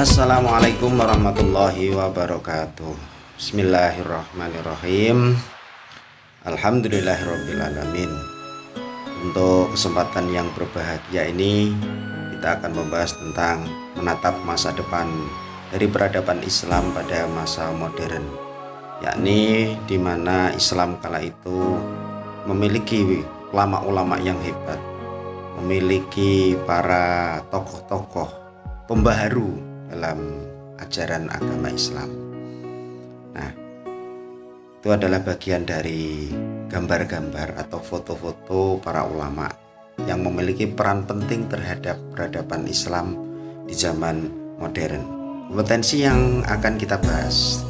Assalamualaikum warahmatullahi wabarakatuh. Bismillahirrahmanirrahim. Alhamdulillahirrabbilalamin. Untuk kesempatan yang berbahagia ini, kita akan membahas tentang menatap masa depan dari peradaban Islam pada masa modern, yakni di mana Islam kala itu memiliki ulama-ulama yang hebat, memiliki para tokoh-tokoh pembaharu dalam ajaran agama Islam. Nah, itu adalah bagian dari gambar-gambar atau foto-foto para ulama yang memiliki peran penting terhadap peradaban Islam di zaman modern. Kompetensi yang akan kita bahas,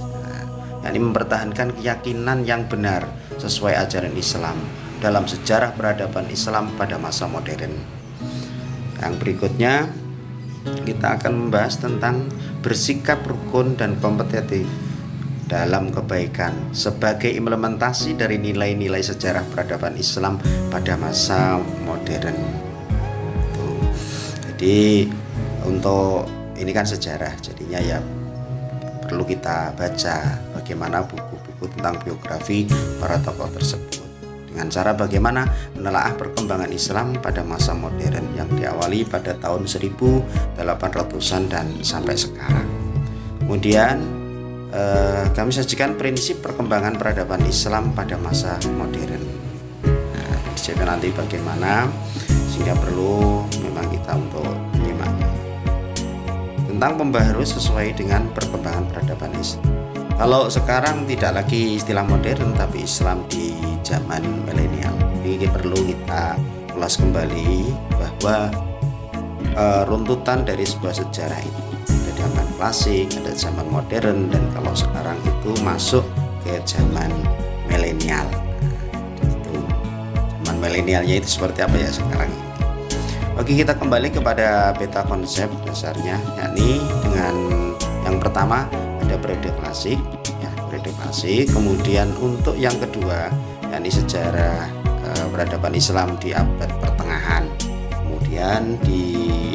yakni mempertahankan keyakinan yang benar sesuai ajaran Islam dalam sejarah peradaban Islam pada masa modern. Yang berikutnya, kita akan membahas tentang bersikap rukun dan kompetitif dalam kebaikan sebagai implementasi dari nilai-nilai sejarah peradaban Islam pada masa modern. Jadi untuk ini kan sejarah, jadinya ya perlu kita baca bagaimana buku-buku tentang biografi para tokoh tersebut, dengan cara bagaimana menelaah perkembangan Islam pada masa modern yang diawali pada tahun 1800-an dan sampai sekarang. Kemudian kami sajikan prinsip perkembangan peradaban Islam pada masa modern. Nah, disiapkan nanti bagaimana, sehingga perlu memang kita untuk menyimaknya. Tentang pembaharu sesuai dengan perkembangan peradaban Islam. Kalau sekarang tidak lagi istilah modern, tapi Islam di zaman milenial. Jadi perlu kita ulas kembali bahwa runtutan dari sebuah sejarah itu ada zaman klasik, ada zaman modern, dan kalau sekarang itu masuk ke zaman milenial. Itu zaman milenialnya itu seperti apa ya sekarang ini. Oke, kita kembali kepada beta konsep dasarnya, yakni dengan yang pertama ada periode klasik, ya, periode klasik. Kemudian untuk yang kedua, yakni sejarah peradaban Islam di abad pertengahan, kemudian di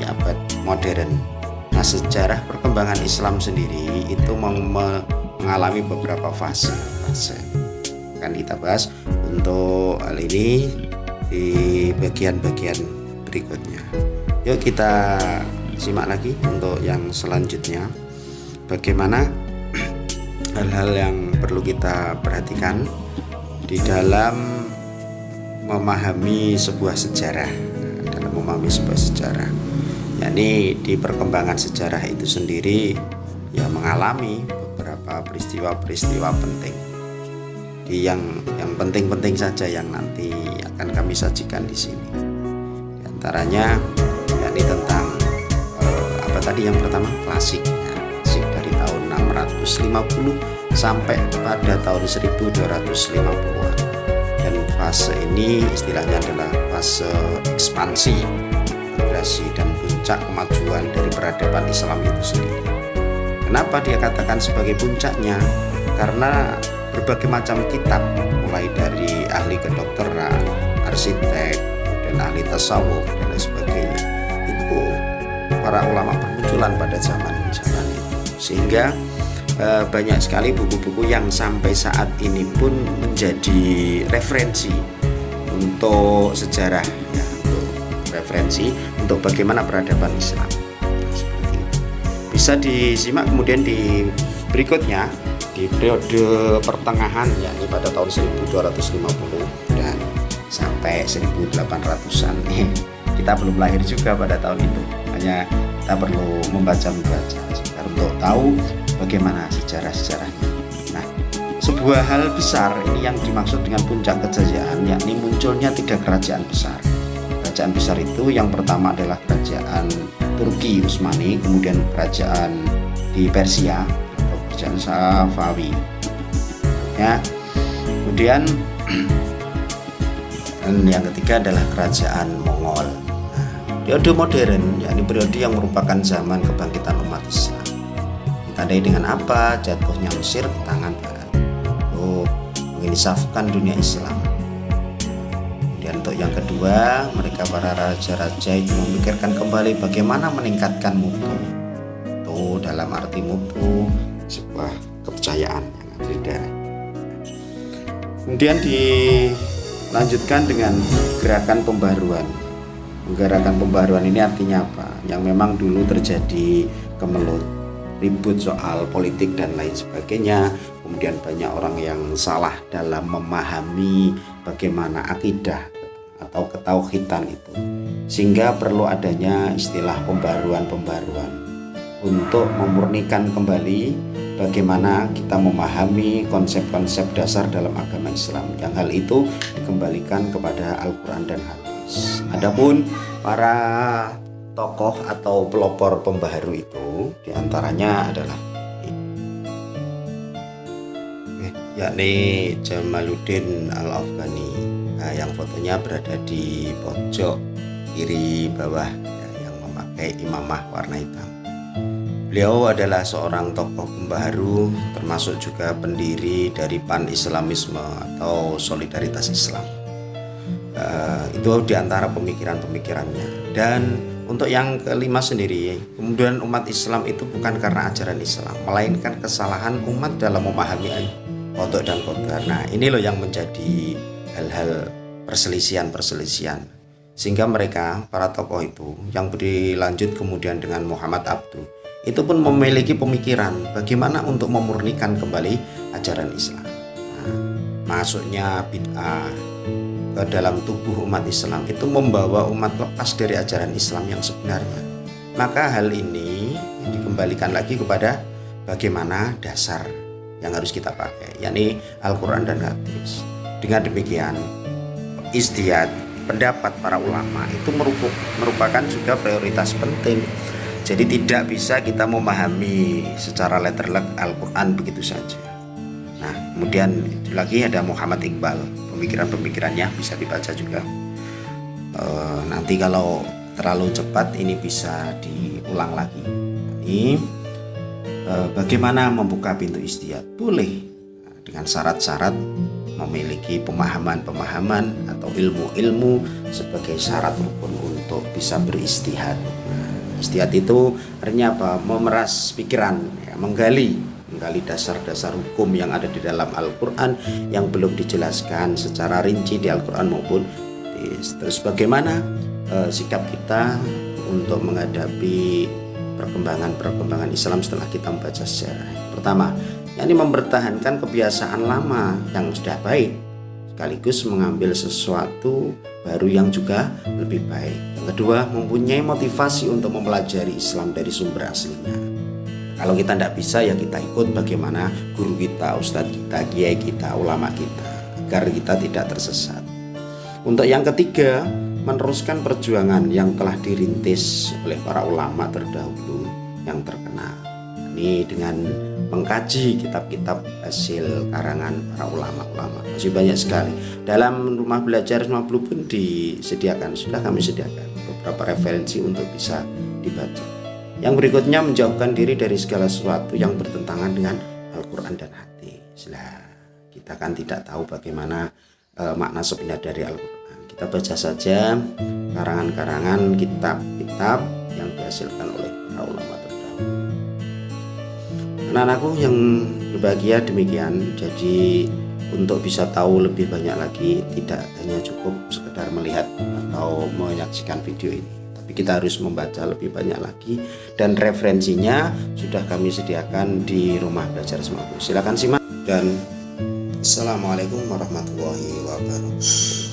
abad modern. Nah, sejarah perkembangan Islam sendiri itu mengalami beberapa fase. Akan kita bahas untuk hal ini di bagian-bagian berikutnya. Yuk kita simak lagi untuk yang selanjutnya, bagaimana hal-hal yang perlu kita perhatikan di dalam memahami sebuah sejarah, yakni di perkembangan sejarah itu sendiri ya mengalami beberapa peristiwa-peristiwa penting. Yang penting-penting saja yang nanti akan kami sajikan di sini. Di antaranya yakni tentang apa tadi yang pertama, klasik. Ya, klasik dari tahun 650 sampai pada tahun 1250-an. Dan fase ini istilahnya adalah fase ekspansi, migrasi, dan puncak kemajuan dari peradaban Islam itu sendiri. Kenapa dia katakan sebagai puncaknya? Karena berbagai macam kitab, mulai dari ahli kedokteran, arsitek, dan ahli tasawuf dan lain sebagainya, itu para ulama bermunculan pada zaman itu, sehingga banyak sekali buku-buku yang sampai saat ini pun menjadi referensi untuk sejarah, ya, untuk referensi untuk bagaimana peradaban Islam. Nah, seperti itu. Bisa disimak kemudian di berikutnya di periode pertengahan, yakni pada tahun 1250 dan sampai 1800-an. Kita belum lahir juga pada tahun itu, hanya kita perlu membaca untuk tahu bagaimana sejarah-sejarahnya. Nah, sebuah hal besar ini yang dimaksud dengan puncak kejayaan, yakni munculnya 3 kerajaan besar. Kerajaan besar itu yang pertama adalah kerajaan Turki Utsmani, kemudian kerajaan di Persia atau kerajaan Safawi. Ya, kemudian dan yang ketiga adalah kerajaan Mongol. Nah, periode modern, yakni periode yang merupakan zaman kebangkitan umat Islam. Ditandai dengan apa? Jatuhnya Mesir ke tangan Barat untuk menginsafkan dunia Islam. Dan untuk yang kedua, mereka para raja-raja itu memikirkan kembali bagaimana meningkatkan mutu dalam arti mutu, sebuah kepercayaan yang ada di daerah. Kemudian dilanjutkan dengan gerakan pembaruan. Gerakan pembaruan ini artinya apa? Yang memang dulu terjadi kemelut, ribut soal politik dan lain sebagainya. Kemudian banyak orang yang salah dalam memahami bagaimana akidah atau ketauhidan itu, sehingga perlu adanya istilah pembaruan-pembaruan untuk memurnikan kembali bagaimana kita memahami konsep-konsep dasar dalam agama Islam, yang hal itu dikembalikan kepada Al-Quran dan hadis. Adapun para tokoh atau pelopor pembaharu itu diantaranya adalah yakni Jamaluddin Al-Afghani, yang fotonya berada di pojok kiri bawah, yang memakai imamah warna hitam. Beliau adalah seorang tokoh pembaharu, termasuk juga pendiri dari Pan-Islamisme atau Solidaritas Islam. Itu diantara pemikiran-pemikirannya. Dan untuk yang kelima sendiri, kemudian umat Islam itu bukan karena ajaran Islam, melainkan kesalahan umat dalam memahami kodok dan qadar. Nah, ini loh yang menjadi hal-hal perselisihan. Sehingga mereka, para tokoh itu, yang berlanjut kemudian dengan Muhammad Abduh, itu pun memiliki pemikiran bagaimana untuk memurnikan kembali ajaran Islam. Nah, masuknya bid'ah ke dalam tubuh umat Islam itu membawa umat lepas dari ajaran Islam yang sebenarnya. Maka hal ini dikembalikan lagi kepada bagaimana dasar yang harus kita pakai, yakni Al-Quran dan hadis. Dengan demikian, ijtihad pendapat para ulama itu merupakan juga prioritas penting. Jadi tidak bisa kita memahami secara letterlek Al-Quran begitu saja. Nah, kemudian lagi ada Muhammad Iqbal, pemikiran-pemikirannya bisa dibaca juga. Nanti kalau terlalu cepat ini bisa diulang lagi. Ini bagaimana membuka pintu ijtihad? Boleh dengan syarat-syarat memiliki pemahaman-pemahaman atau ilmu-ilmu sebagai syarat rukun untuk bisa berijtihad. Ijtihad itu artinya apa? Memeras pikiran, ya, menggali dasar-dasar hukum yang ada di dalam Al-Quran yang belum dijelaskan secara rinci di Al-Quran maupun hadis. Terus bagaimana sikap kita untuk menghadapi perkembangan Islam setelah kita membaca sejarah. Pertama, yakni mempertahankan kebiasaan lama yang sudah baik, sekaligus mengambil sesuatu baru yang juga lebih baik. Yang kedua, mempunyai motivasi untuk mempelajari Islam dari sumber aslinya. Kalau kita tidak bisa, ya kita ikut bagaimana guru kita, ustadz kita, kiai kita, ulama kita, agar kita tidak tersesat. Untuk yang ketiga, meneruskan perjuangan yang telah dirintis oleh para ulama terdahulu yang terkenal. Ini dengan mengkaji kitab-kitab hasil karangan para ulama-ulama, masih banyak sekali. Dalam rumah belajar Semua Blue pun disediakan, sudah kami sediakan beberapa referensi untuk bisa dibaca. Yang berikutnya, menjauhkan diri dari segala sesuatu yang bertentangan dengan Al-Quran dan hadis. Kita kan tidak tahu bagaimana makna sebenarnya dari Al-Quran. Kita baca saja karangan-karangan kitab-kitab yang dihasilkan oleh para ulama terdahulu. Anak-anakku yang berbahagia, demikian. Jadi untuk bisa tahu lebih banyak lagi, tidak hanya cukup sekedar melihat atau menyaksikan video ini, tapi kita harus membaca lebih banyak lagi, dan referensinya sudah kami sediakan di rumah belajar Semua Blue. Silakan simak, dan Assalamualaikum warahmatullahi wabarakatuh.